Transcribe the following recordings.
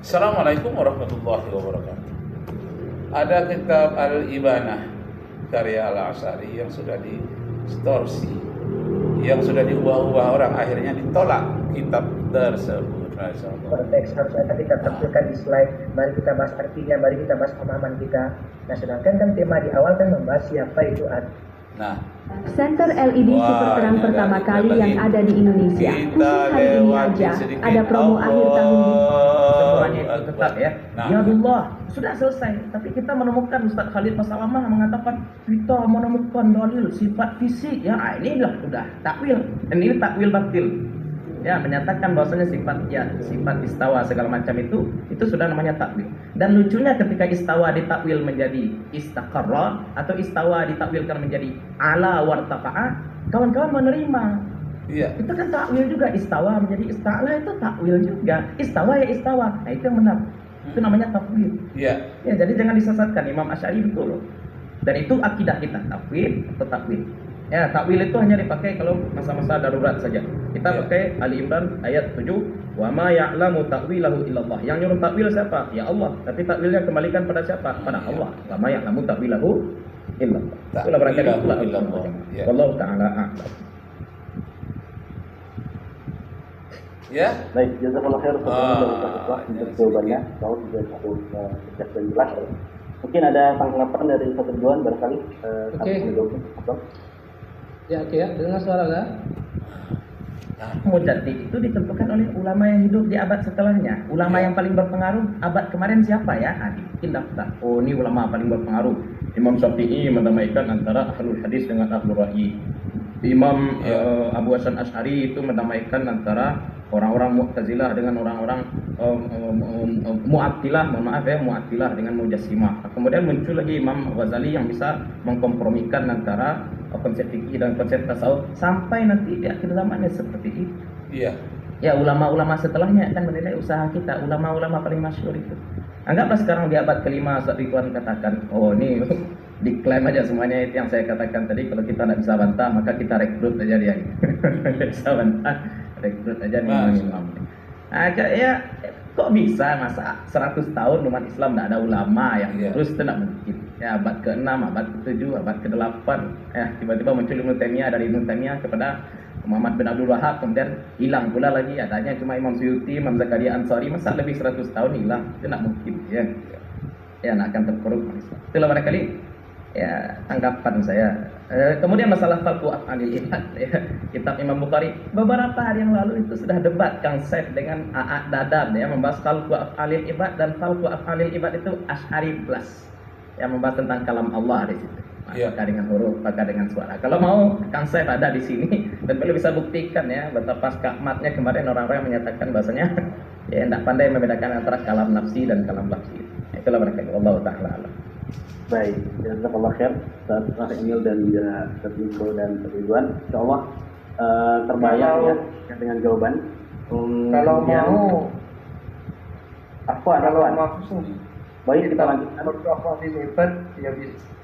Assalamualaikum warahmatullahi wabarakatuh. Ada kitab Al-Ibanah karya Al-Asy'ari yang sudah distorsi, yang sudah diubah-ubah orang, akhirnya ditolak kitab tersebut. Konteks harus akan kita tampilkan di slide. Mari kita bahas artinya, mari kita bahas pemahaman kita. Nah, sedangkan kan tema di awal kan membahas siapa itu Nah, Senter LED super terang pertama kali yang ada di Indonesia. Khusus hari ini aja ada promo akhir tahun ini. Semuanya itu tetap ya. Nah. Ya Allah, sudah selesai. Tapi kita menemukan Ustaz Khalid Masalamah mengatakan kita menemukan dalil sifat fisik. Ya, inilah sudah takwil. Dan ini takwil batil. Ya, menyatakan bahwasanya sifat istawa segala macam itu sudah namanya takwil. Dan lucunya ketika istawa ditakwil menjadi istaqarra atau istawa ditakwilkan menjadi ala wartaqa'a, kawan-kawan menerima. iya. Itu kan takwil juga, istawa menjadi ista'la itu takwil juga. Istawa ya istawa. Nah, itu yang benar. Itu namanya takwil. Iya. Ya, jadi jangan disesatkan. Imam Asy'ari betul loh. Dan itu akidah kita, takwil atau takwil. Ya, takwil itu hanya dipakai kalau masa-masa darurat saja. Kita pakai Ali Imran ayat 7, "Wa ma ya'lamu ta'wilahu illallah." Yang nyuruh takwil siapa? Ya Allah. Tapi takwilnya kembalikan pada siapa? Pada Allah. Wa ma ya'lamu ta'wilahu illallah. Itulah barangkali illallah. Ya. Wallahu ta'ala a'lam. Ya. Baik, jazakallah khair untuk jawabannya. Tahu juga cukup tegas dan jelas. Mungkin ada tanggapan dari Ustaz Ridwan barangkali. Oke. Ya, oke ya, dengar suara kan? Mujadid itu ditentukan oleh ulama yang hidup di abad setelahnya. Ulama yang paling berpengaruh abad kemarin siapa ya? Dibikin daftar. Oh, ini ulama paling berpengaruh. Imam Syafi'i mendamaikan antara ahlul hadis dengan ahlul ra'yi. Imam Abu Hasan Asy'ari itu mendamaikan antara orang-orang Mu'tazilah dengan orang-orang Mu'attilah, Mu'attilah dengan Mujassimah. Kemudian muncul lagi Imam Ghazali yang bisa mengkompromikan antara konsep fikih dan konsep tasawuf sampai nanti di akhir zamannya seperti itu. Iya. Ya, ulama-ulama setelahnya akan menilai usaha kita, ulama-ulama paling masyhur itu. Anggaplah sekarang di abad kelima Ustaz Ridwan katakan, oh ini diklaim aja semuanya itu yang saya katakan tadi, kalau kita tidak bisa bantah maka kita rekrut aja dia. Bisa bantah, rekrut aja imam-imam. Agak ya, kok bisa masa 100 tahun umat Islam tidak ada ulama yang terus itu tidak mungkin. Ya, abad ke-6, abad ke-7, abad ke-8, ya tiba-tiba muncul Ibnu Taimiyah, dari Ibnu Taimiyah kepada Muhammad bin Abdul Wahab, kemudian hilang pula lagi, adanya cuma Imam Suyuti, Imam Zakaria Ansari, masa lebih 100 tahun hilang, itu tidak mungkin ya. Ya, akan terpuruk Islam. Itulah barangkali ya tanggapan saya. Kemudian masalah falqu af'alil ibad ya, kitab Imam Bukhari beberapa hari yang lalu itu sudah debat Kang Saif dengan A'ad Dadan ya, membahas falqu af'alil ibad, dan falqu af'alil ibad itu Asy'ari plus yang membahas tentang kalam Allah di situ. Apakah dengan huruf, apakah dengan suara. Kalau mau Kang Saif ada di sini dan beliau bisa buktikan ya betapa skakmatnya kemarin orang-orang yang menyatakan bahasanya ya tidak pandai membedakan antara kalam nafsi dan kalam lafzi. Itulah barangkali Allah taala alam. Baik, jazakallah khair Ustaz Emil dan juga Ustaz Niko dan Ustaz Ridwan. Insyaallah terbayang ya dengan jawaban. Kalau mau kalau mau baik, kita lanjutkan. Kalau di Lipat ya bisa.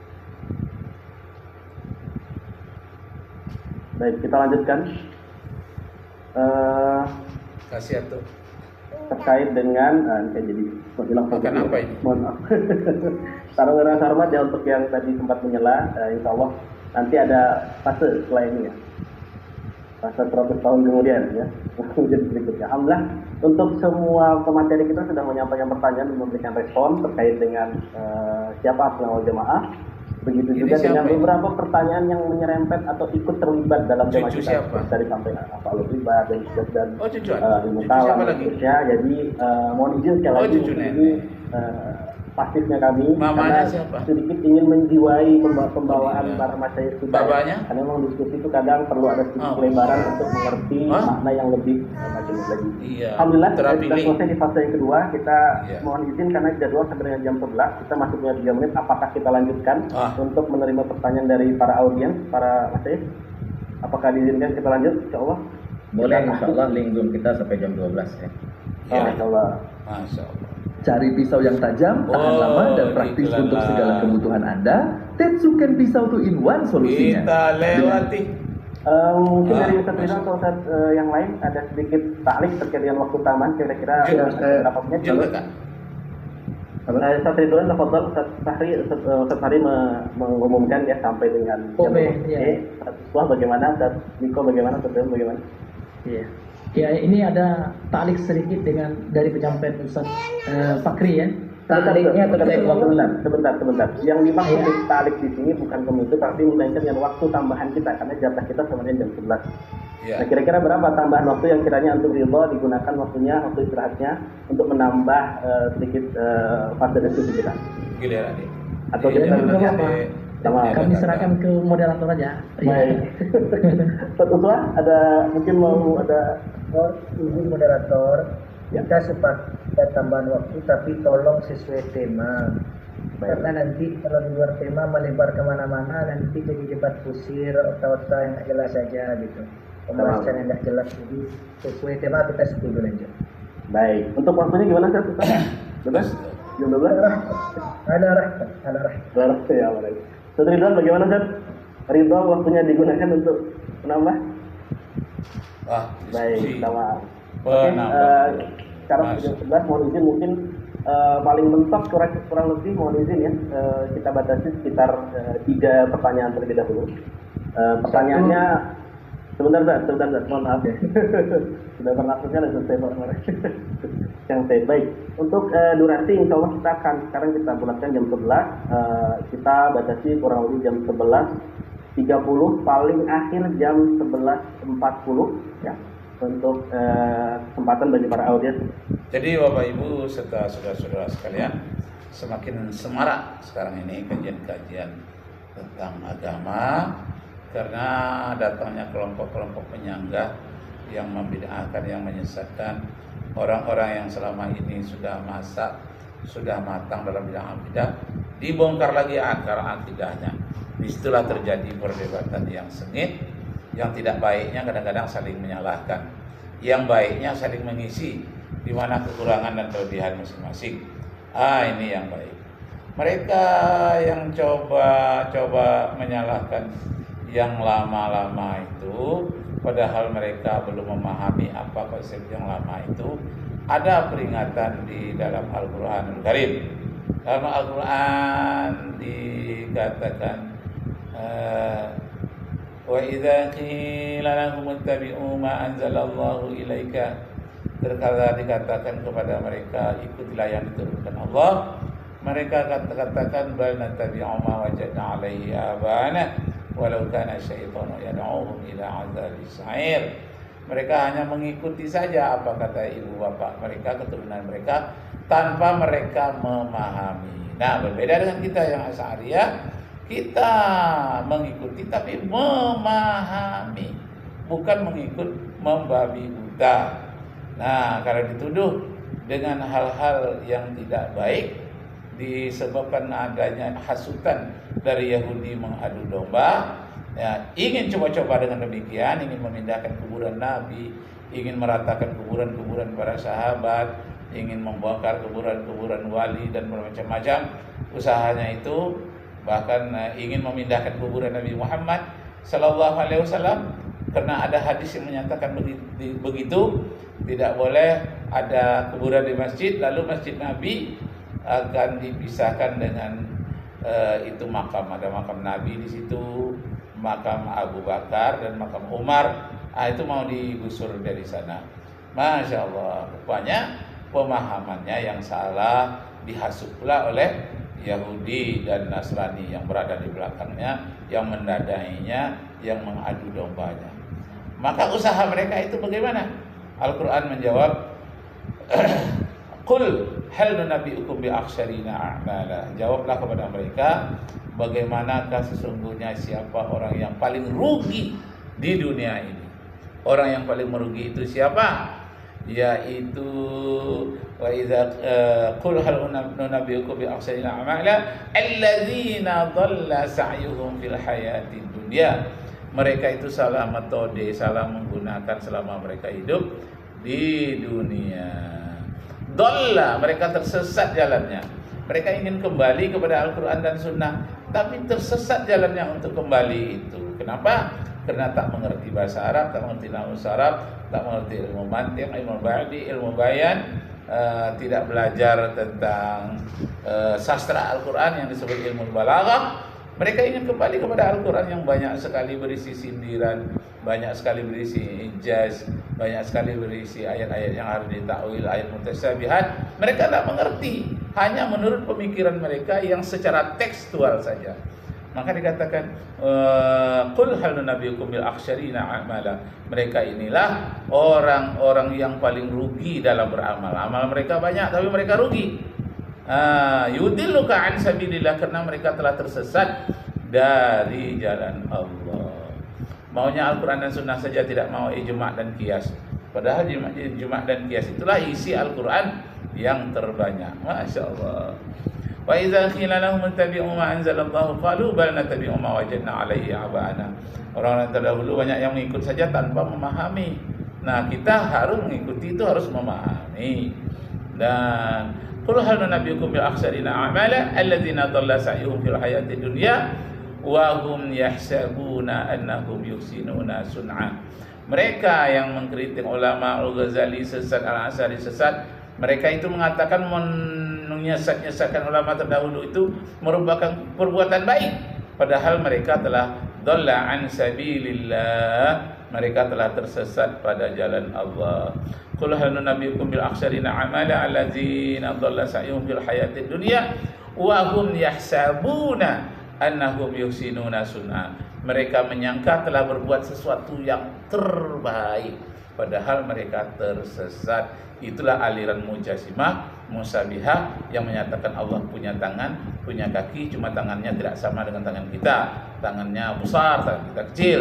Baik, kita lanjutkan. Kasihan tuh. Terkait dengan saya jadi bilang Makan apa ini? Mohon maaf. Taruh rasa hormat ya untuk yang tadi sempat menyela. Insya Allah nanti ada fase setelah ini ya. Fase 100 tahun kemudian ya. Kemudian berikutnya. Alhamdulillah untuk semua pemateri kita sudah menyampaikan pertanyaan dan memberikan respon terkait dengan siapa Ahlu Jamaah. Begitu Ini juga dengan siapa beberapa pertanyaan yang menyerempet atau ikut terlibat dalam jamaah Cucu kita. siapa? Dari sampai Ahlu Ribat dan Cucuan. ilmu Cucu kalam siapa dan lagi? seterusnya. Jadi mohon izin sekali lagi cucu ini nenek. pasifnya kami Mamanya karena siapa? sedikit ingin menjiwai pembawaan para masyayikh kita. Bapaknya? Karena memang diskusi itu kadang perlu ada sedikit pelebaran untuk mengerti makna yang lebih majelis lagi. Iya. Alhamdulillah sudah Terpilih. selesai di fase yang kedua. Kita Iya. mohon izin karena jadwal sampai dengan jam 11. Kita masih punya 3 menit. Apakah kita lanjutkan untuk menerima pertanyaan dari para audiens, para masyayikh? Apakah diizinkan kita lanjut? Insyaallah. Boleh, insyaallah link Zoom kita sampai jam 12 ya. Ya. Insyaallah. Masya Allah. Cari pisau yang tajam, tahan lama dan praktis iklan untuk lah. segala kebutuhan Anda. Tetsuken Pisau 2 in 1 solusinya. Kita lewati. Mungkin dari Ustaz Ridwan atau Ustaz yang lain ada sedikit taklik terkait dengan waktu taman kira-kira berapa menit? Ustaz Ridwan, tafadhol Ustaz Fahri mengumumkan ya sampai dengan jam Ustaz bagaimana, Ustaz Niko bagaimana, Ustaz Ridwan bagaimana? Iya. Ya, ini ada taklik sedikit dengan dari penyampaian Ustaz Fakri ya. Takliknya terkait waktu. Sebentar. Yang dimaksud talik di sini bukan kemudian tapi melainkan yang waktu tambahan kita karena jatah kita sebenarnya jam 11. Ya. Nah, kira-kira berapa tambahan waktu yang kiranya untuk ridho digunakan waktunya, waktu istirahatnya untuk menambah sedikit fase diskusi kita? Giliran nih. Atau kita kami serahkan ke moderator aja. Baik. Ustaz Uswa ada mungkin mau ada izin moderator. Kita sepakat tambahan waktu tapi tolong sesuai tema. Karena nanti kalau di luar tema melebar kemana-mana nanti jadi debat kusir otak-otak yang tidak jelas saja gitu. Pembahasan yang tidak jelas, jadi sesuai tema kita setuju lanjut. Baik, untuk waktunya gimana Ustaz? Bebas? Jam 12? Ada arah. Ya, baik. Ustaz Ridwan bagaimana Ustaz? Ridho waktunya digunakan untuk menambah? Baik, sama. Sekarang jam 11 mohon izin mungkin paling mentok kurang lebih mohon izin ya kita batasi sekitar 3 pertanyaan terlebih dahulu. Pertanyaannya sebentar mohon maaf ya. Sudah bernafasnya dan selesai yang saya baik. Untuk durasi insya Allah kita akan sekarang kita bulatkan jam 11, kita batasi kurang lebih jam 11.30 paling akhir jam 11.40 ya. Untuk kesempatan bagi para audiens. Jadi Bapak Ibu serta saudara-saudara sekalian, semakin semarak sekarang ini kajian-kajian tentang agama karena datangnya kelompok-kelompok penyanggah yang membid'ahkan, yang menyesatkan orang-orang yang selama ini sudah matang dalam bidang akidah, dibongkar lagi akar akidahnya. Disitulah terjadi perdebatan yang sengit. Yang tidak baiknya kadang-kadang saling menyalahkan, yang baiknya saling mengisi di mana kekurangan dan kelebihan masing-masing. Ini yang baik. Mereka yang coba menyalahkan yang lama-lama itu, padahal mereka belum memahami apa konsep yang lama itu. Ada peringatan di dalam Al-Quranul Karim. Dalam Al-Quran dikatakan wa idza qila lahum ittabi'u ma anzalallahu ilaika, terkala dikatakan kepada mereka ikutilah yang diturunkan Allah, mereka katakan bal nattabi'u ma wajadna 'alaihi abana walau kana syaitanu yad'uhum ila 'adzabis sa'ir. Mereka hanya mengikuti saja apa kata ibu bapak mereka, keturunan mereka, tanpa mereka memahami. Nah, berbeda dengan kita yang Asy'ariyah. Kita mengikuti tapi memahami, bukan mengikut membabi buta. Nah, kalau dituduh dengan hal-hal yang tidak baik disebabkan adanya hasutan dari Yahudi mengadu domba, ya, ingin coba-coba dengan demikian, ingin memindahkan kuburan Nabi, ingin meratakan kuburan-kuburan para sahabat, ingin membongkar kuburan-kuburan wali dan bermacam-macam usahanya itu. Bahkan ingin memindahkan kuburan Nabi Muhammad Sallallahu Alaihi Wasallam karena ada hadis yang menyatakan begitu, tidak boleh ada kuburan di masjid, lalu masjid Nabi akan dipisahkan dengan itu makam, ada makam Nabi di situ, makam Abu Bakar dan makam Umar. Itu mau digusur dari sana. Masya Allah, rupanya pemahamannya yang salah dihasut pula oleh Yahudi dan Nasrani yang berada di belakangnya, yang mendadainya, yang mengadu dombanya. Maka usaha mereka itu bagaimana? Al-Quran menjawab, Qul hal nunabbi'ukum bi akhsarina a'mala. Jawablah kepada mereka, bagaimanakah sesungguhnya siapa orang yang paling rugi di dunia ini? Orang yang paling merugi itu siapa? Yaitu wa idza qul hal nunabbiukum bi akhsarina a'mala alladzina dhalla sa'yuhum fil hayatid dunya. Mereka itu salah metode, salah menggunakan selama mereka hidup di dunia. Dhalla, mereka tersesat jalannya. Mereka ingin kembali kepada Al-Quran dan Sunnah, tapi tersesat jalannya untuk kembali itu. Kenapa? karena tak mengerti bahasa Arab, tak mengerti nahwu Arab, tak mengerti ilmu mantiq, ilmu ba'di, ilmu bayan, tidak belajar tentang sastra Al-Quran yang disebut ilmu balaghah. Mereka ingin kembali kepada Al-Quran yang banyak sekali berisi sindiran, banyak sekali berisi ijaz, banyak sekali berisi ayat-ayat yang harus ditakwil, ayat mutasyabihat. Mereka tidak mengerti, hanya menurut pemikiran mereka yang secara tekstual saja. Maka dikatakan qul hal nunabbiukum bil akhsyarina a'mala. Mereka inilah orang-orang yang paling rugi dalam beramal. Amal mereka banyak tapi mereka rugi. Yudilluka an sabilillah, karena mereka telah tersesat dari jalan Allah. Maunya Al-Quran dan Sunnah saja, tidak mau ijma' dan qiyas. Padahal ijma' dan qiyas itulah isi Al-Quran yang terbanyak. Masya Allah. Wa idza qila lahum ittabi'u ma anzalallahu qalu bal nattabi'u ma wajadna 'alaihi aba'ana. Orang-orang terdahulu banyak yang mengikut saja tanpa memahami. Nah, kita harus mengikuti itu, harus memahami. Dan qul hal nunabbiukum bil akhsarina a'mala alladziina dhalla sa'yuhum fil hayatid dunya wa hum yahsabuna annahum yuhsinuna sun'a. Mereka yang mengkritik ulama Al-Ghazali sesat, Al-Asari sesat, mereka itu mengatakan menyesatkan ulama terdahulu itu merupakan perbuatan baik, padahal mereka telah dhalla an sabilillah, mereka telah tersesat pada jalan Allah. Qul hal nunabbiukum bil akhsarina a'mala alladzina dhalla sa'yuhum fil hayatid dunya wa hum yahsabuna annahum yuhsinuna sun'a. Mereka menyangka telah berbuat sesuatu yang terbaik, padahal mereka tersesat. Itulah aliran Mujasimah, Musabihah yang menyatakan Allah punya tangan, punya kaki, cuma tangannya tidak sama dengan tangan kita. Tangannya besar, tangan kita kecil.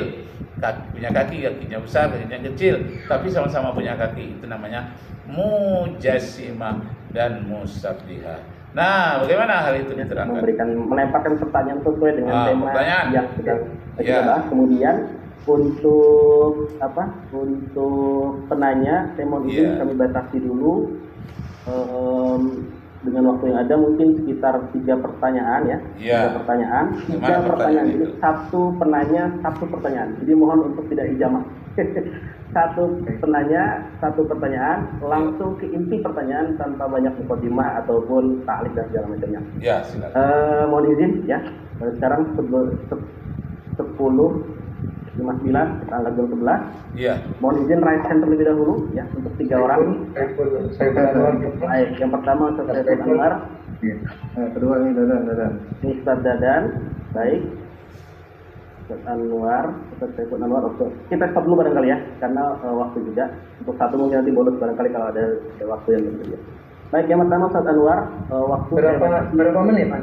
Punya kaki, kakinya besar, kakinya kecil, tapi sama-sama punya kaki. Itu namanya Mujasimah dan Musabihah. Nah, bagaimana hal itu diterangkan? Melemparkan pertanyaan sesuai dengan tema yang sedang kita bahas. Kemudian untuk penanya, saya mohon izin kami batasi dulu dengan waktu yang ada, mungkin sekitar 3 pertanyaan ya. 3 pertanyaan. 3 pertanyaan. Jadi satu penanya, 1 pertanyaan. Jadi mohon untuk tidak hijamah. 1 penanya, 1 pertanyaan, langsung ke inti pertanyaan tanpa banyak mukadimah ataupun ta'liq dan segala macamnya. Ya, silakan. Mohon izin ya. Sekarang 10:59 tanggal 11. Iya. Mohon izin right hand terlebih dahulu ya untuk 3 orang. Baik, yang pertama Ustaz Saiful Anwar. Kedua ini Dadan. Ini Ustaz Dadan. Baik. Ustaz Anwar, Ustaz Saiful Anwar. Oke. Kita stop dulu barangkali ya, karena waktu juga. Untuk satu mungkin nanti bonus barangkali kalau ada waktu yang tersedia. Baik, yang pertama Ustaz Anwar, waktu berapa menit? 2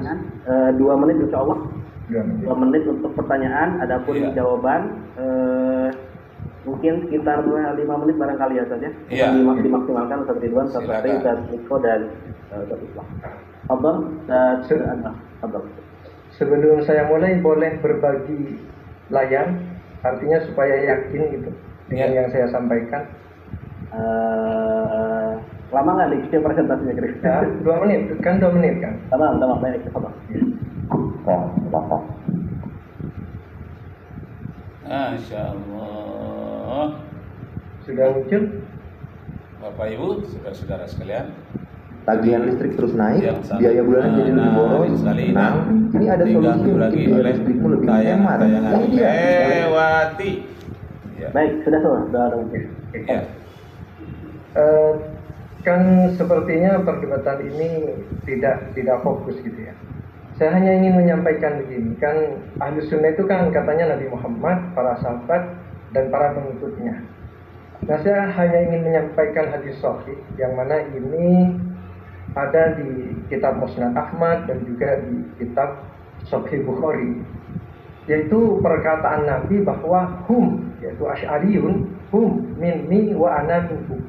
menit insyaallah. 2 menit untuk pertanyaan, adapun jawaban mungkin sekitar 5 menit barangkali ya saja. Dimaksimalkan Ustaz Ridwan, Ustaz Fatih, Ustaz Niko dan Ustaz Islam. Abdul. Sebelum saya mulai, boleh berbagi layar, artinya supaya yakin gitu dengan yang saya sampaikan. Lama nggak nih presentasinya kira-kira? 2 menit, kan 2 menit kan? Tamam, baik, Abdul. Masya Allah. Sudah muncul? Bapak Ibu, saudara-saudara sekalian, tagihan listrik terus naik, biaya bulanan jadi lebih boros. Nah, ini ada solusi untuk biaya listrikmu lebih hemat. Ini dia. Lewati. Baik, sudah muncul. Kan sepertinya perdebatan ini tidak fokus gitu ya. Saya hanya ingin menyampaikan begini, kan Ahlus Sunnah itu kan katanya Nabi Muhammad, para sahabat, dan para pengikutnya. Nah, saya hanya ingin menyampaikan hadis sahih yang mana ini ada di kitab Musnad Ahmad dan juga di kitab Sahih Bukhari, yaitu perkataan Nabi bahwa hum, yaitu Asy'ariyun, hum minni wa ana minhum.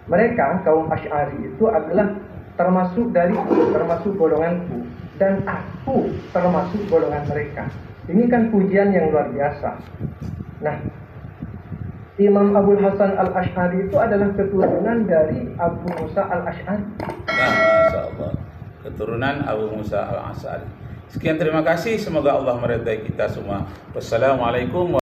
Mereka kaum Asy'ari itu adalah termasuk golonganku, dan aku termasuk golongan mereka. Ini kan pujian yang luar biasa. Nah, Imam Abul Hasan Al-Asy'ari itu adalah keturunan dari Abu Musa Al-Asy'ari. Nah, Masya Allah, keturunan Abu Musa Al-Asy'ari. Sekian, terima kasih. Semoga Allah meridai kita semua. Wassalamualaikum.